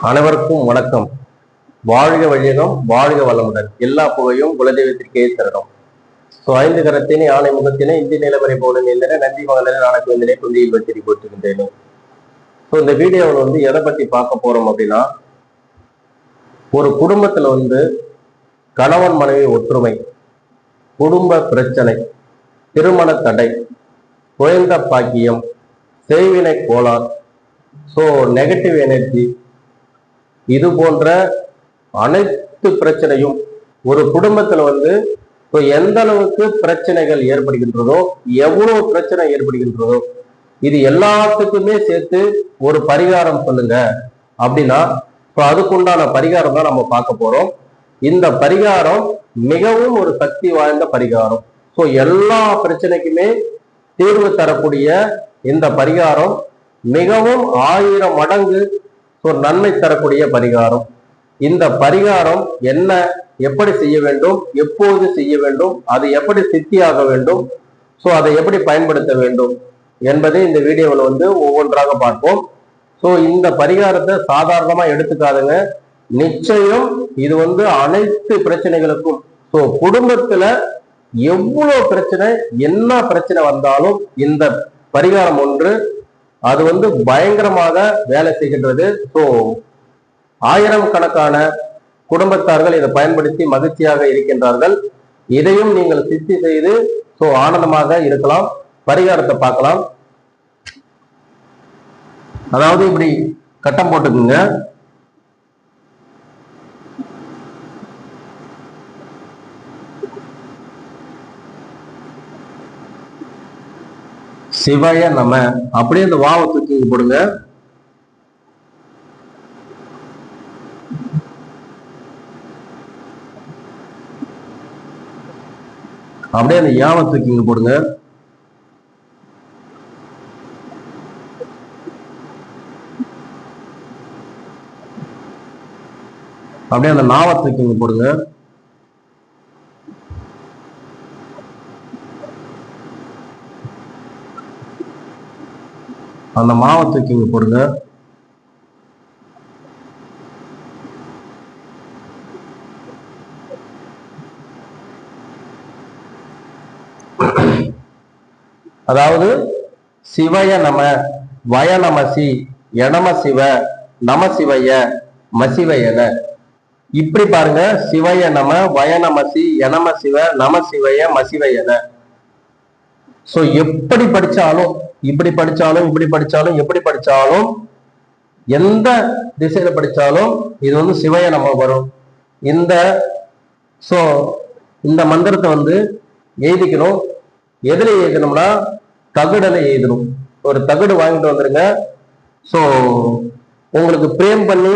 அனைவருக்கும் வணக்கம். வாழ்க வையகம், வாழ்க வளமுடன். எல்லா புகையும் குலதெய்வத்திற்கே தரணும். ஐந்து கரத்தினை ஆணை முகத்தினை இந்தி நிலவரை போல நின்றன நன்றி மகளிர் நானக்கு வந்தினை குந்தியை பற்றி போட்டிருந்தேன். இந்த வீடியோவில் எதை பத்தி பார்க்க போறோம் அப்படின்னா, ஒரு குடும்பத்துல கணவன் மனைவி ஒற்றுமை, குடும்ப பிரச்சனை, திருமண தடை, குழந்தை பாக்கியம், செய்வினை கோளாறு, நெகட்டிவ் எனர்ஜி, இது போன்ற அனைத்து பிரச்சனையும் ஒரு குடும்பத்துல எந்த அளவுக்கு பிரச்சனைகள் ஏற்படுகின்றதோ, எவ்வளவு பிரச்சனை ஏற்படுகின்றதோ, இது எல்லாத்துக்குமே சேர்த்து ஒரு பரிகாரம் சொல்லுங்க அப்படின்னா அதுக்குண்டான பரிகாரம் தான் நம்ம பார்க்க போறோம். இந்த பரிகாரம் மிகவும் ஒரு சக்தி வாய்ந்த பரிகாரம். எல்லா பிரச்சனைக்குமே தீர்வு தரக்கூடிய இந்த பரிகாரம் மிகவும் 1000 மடங்கு நன்மை தரக்கூடிய பரிகாரம். இந்த பரிகாரம் என்ன, எப்படி செய்ய வேண்டும், எப்போது செய்ய வேண்டும், அது எப்படி சித்தியாக வேண்டும், அதை எப்படி பயன்படுத்த வேண்டும் என்பதை இந்த வீடியோவில் ஒவ்வொன்றாக பார்ப்போம். இந்த பரிகாரத்தை சாதாரணமா எடுத்துக்காதுங்க. நிச்சயம் இது அனைத்து பிரச்சனைகளுக்கும், குடும்பத்துல எவ்வளவு பிரச்சனை, என்ன பிரச்சனை வந்தாலும் இந்த பரிகாரம் ஒன்று அது பயங்கரமாக வேலை செய்கின்றது. 1000 கணக்கான குடும்பத்தார்கள் இதை பயன்படுத்தி மகிழ்ச்சியாக இருக்கின்றார்கள். இதையும் நீங்கள் சித்தி செய்து ஆனந்தமாக இருக்கலாம். பரிகாரத்தை பார்க்கலாம். அதாவது இப்படி கட்டம் போட்டுக்குங்க. சிவய நம அப்படியே இந்த வாவை தூக்கி போடுங்க. அப்படியே அந்த யாவை தூக்கி போடுங்க. அப்படியே அந்த நாவை தூக்கி போடுங்க. அந்த மாவை தூக்கி போடுங்க. அதாவது சிவய நம, வய நமசி, எனம சிவ, நம சிவய, மசிவயன. இப்படி பாருங்க. சிவய நம, வய நமசி, எனம சிவ, நம சிவய, மசிவயன. எப்படி படிச்சாலும், இப்படி படிச்சாலும், இப்படி படிச்சாலும், எப்படி படிச்சாலும், எந்த திசையில படிச்சாலும் இது சிவய நம்ம வரும். இந்த இந்த மந்திரத்தை எழுதிக்கணும். எதுல எழுதணும்னா தகுடலை எழுதணும். ஒரு தகுடு வாங்கிட்டு வந்துருங்க. உங்களுக்கு பிரேம் பண்ணி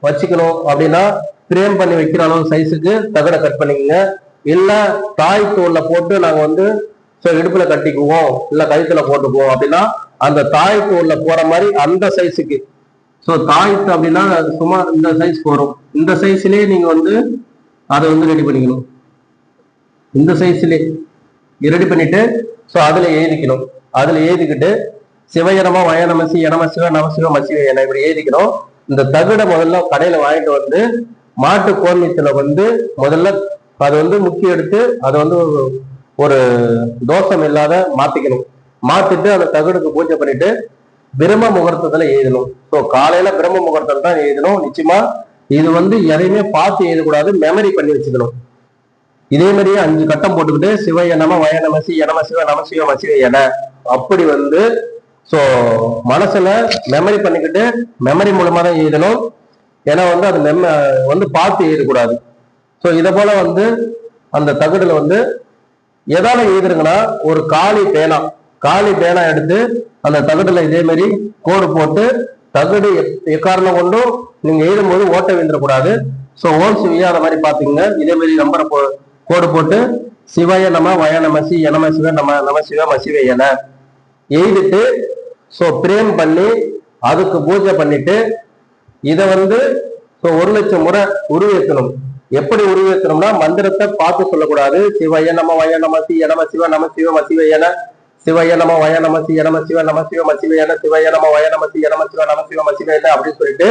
வச்சுக்கணும் அப்படின்னா பிரேம் பண்ணி வைக்கிற அளவு சைஸுக்கு தகுடை கட் பண்ணிக்கங்க. இல்ல தாய் தோல்ல போட்டு நாங்க இடுப்புல கட்டிக்குவோம், இல்ல கழுத்துல போட்டுக்குவோம் அப்படின்னா அந்த தாய் தோல்ல போற மாதிரி அந்த சைஸுக்கு. தாய்த்து அப்படின்னா சும்மா இந்த சைஸ்க்கு வரும். இந்த சைஸ்லயே நீங்க அதை ரெடி பண்ணிக்கணும். இந்த சைஸ்லயே ரெடி பண்ணிட்டு அதுல எழுதிக்கணும். அதுல எழுதிக்கிட்டு சிவயனமா, வயநமசி, எனம சிவ, நம சிவ, மசிவ என இப்படி எழுதிக்கணும். இந்த தகுடை முதல்ல கடையில வாங்கிட்டு மாட்டு கோமியத்துல முதல்ல அது முக்கி எடுத்து அதை ஒரு தோஷம் இல்லாத மாத்திக்கணும். மாத்திட்டு அந்த தகுடுக்கு பூஜை பண்ணிட்டு பிரம்ம முகூர்த்தத்துல எழுதணும். காலையில பிரம்ம முகூர்த்தம் தான் எழுதணும். நிச்சயமா இது எதையுமே பார்த்து எழுதக்கூடாது, மெமரி பண்ணி வச்சுக்கணும். இதே மாதிரியே 5 கட்டம் போட்டுக்கிட்டு சிவய நம, வய நமசி, எனம சிவ, நம சிவ, மசிவ என அப்படி மனசுல மெமரி பண்ணிக்கிட்டு மெமரி மூலமா தான் எழுதணும். ஏன்னா அது பார்த்து எழுதக்கூடாது. இதை போல அந்த தகுடுல எதால எழுதுருங்கன்னா ஒரு காலி பேனா எடுத்து அந்த தகுடுல இதே மாதிரி கோடு போட்டு, தகுடு எக்காரணம் கொண்டும் நீங்க எழுதும் போது ஓட்ட விழுந்துடக்கூடாது. ஓல்ஸ் வியாத மாதிரி பாத்தீங்கன்னா இதே மாதிரி நம்பரை கோடு போட்டு சிவய நம, வய நமசி, எனம சிவ, நம சிவ, மசிவ என எழுதிட்டு பிரேம் பண்ணி அதுக்கு பூஜை பண்ணிட்டு இதை 1,00,000 முறை உருவேற்றணும். எப்படி உருவேற்றணும்னா மந்திரத்தை பார்த்து சொல்லக்கூடாது. சிவய நம, வய நமசி, எனம சிவ, நம சிவ, மசிவ என, சிவய நம, வய நமசி, எனம சிவ, நம சிவ, மசிவ என, சிவய நம, வய நமசி, எனம சிவ, நம சிவ, மசிவ என அப்படின்னு சொல்லிட்டு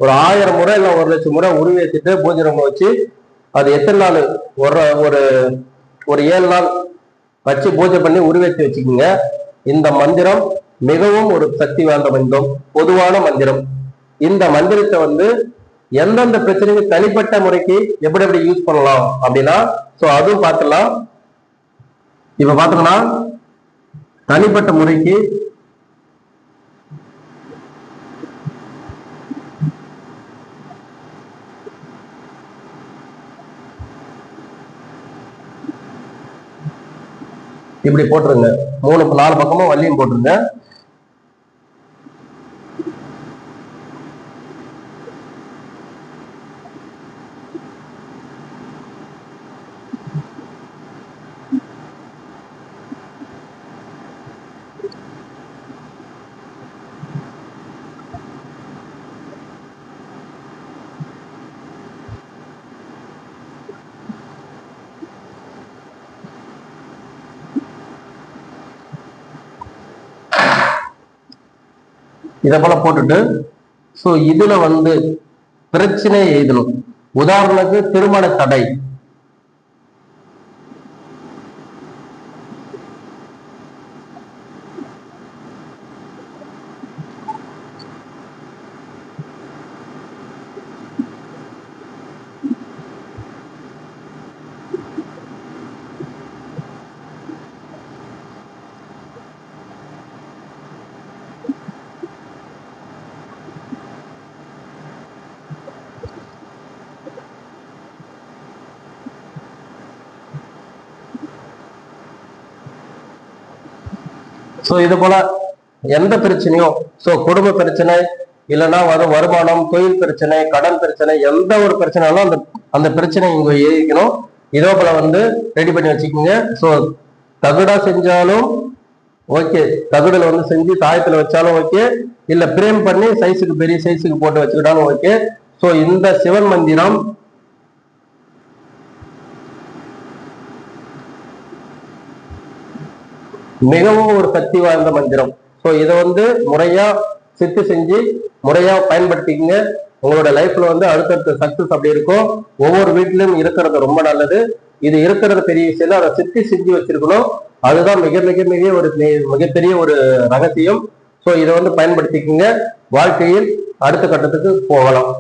ஒரு 1000 முறை இல்லை 1,00,000 முறை உருவேற்றிட்டு பூஜை ரூம் வச்சு அது எத்தனை நாள் ஒரு ஒரு ஒரு 7 நாள் வச்சு பூஜை பண்ணி உருவேற்றி வச்சுக்கோங்க. இந்த மந்திரம் மிகவும் ஒரு சக்தி வாய்ந்த மந்திரம், பொதுவான மந்திரம். இந்த மந்திரத்தை வந்து எந்தெந்த பிரச்சனைக்கு தனிப்பட்ட முறைக்கு எப்படி எப்படி யூஸ் பண்ணலாம் அப்படின்னா அதுவும் பார்த்துலாம். இப்ப பாத்தோம்னா தனிப்பட்ட முறைக்கு இப்படி போட்டுருங்க. 4 பக்கமும் வள்ளியும் போட்டுருங்க. இதை போல போட்டுட்டு இதுல வந்து பிரச்சனை எழுதணும். உதாரணத்துக்கு திருமண தடை, இது போல எந்த பிரச்சனையும் குடும்ப பிரச்சனை இல்லைன்னா வருமானம், தொழில் பிரச்சனை, கடன் பிரச்சனை, எந்த ஒரு பிரச்சனைனாலும் அந்த பிரச்சனை இங்க எழுதிக்கணும். இதோ போல வந்து ரெடி பண்ணி வச்சுக்கோங்க. தகுடா செஞ்சாலும் ஓகே, தகுடுல வந்து செஞ்சு தாயத்துல வச்சாலும் ஓகே, இல்ல பிரேம் பண்ணி சைஸுக்கு பெரிய சைஸுக்கு போட்டு வச்சுக்கிட்டாலும் ஓகே. இந்த சிவன் மந்திரம் மிகவும் ஒரு சக்தி வாய்ந்த மந்திரம். இதை வந்து முறையா சித்து செஞ்சு முறையா பயன்படுத்திக்கங்க. உங்களோட லைஃப்ல வந்து அடுத்தடுத்த சக்சஸ் அப்படி இருக்கும். ஒவ்வொரு வீட்டிலும் இருக்கிறது ரொம்ப நல்லது. இது இருக்கிறது பெரிய விஷயம், அதை சித்தி செஞ்சு வச்சிருக்கணும். அதுதான் மிக மிக மிக ஒரு மிகப்பெரிய ஒரு ரகசியம். இதை வந்து பயன்படுத்திக்கங்க. வாழ்க்கையில் அடுத்த கட்டத்துக்கு போகலாம்.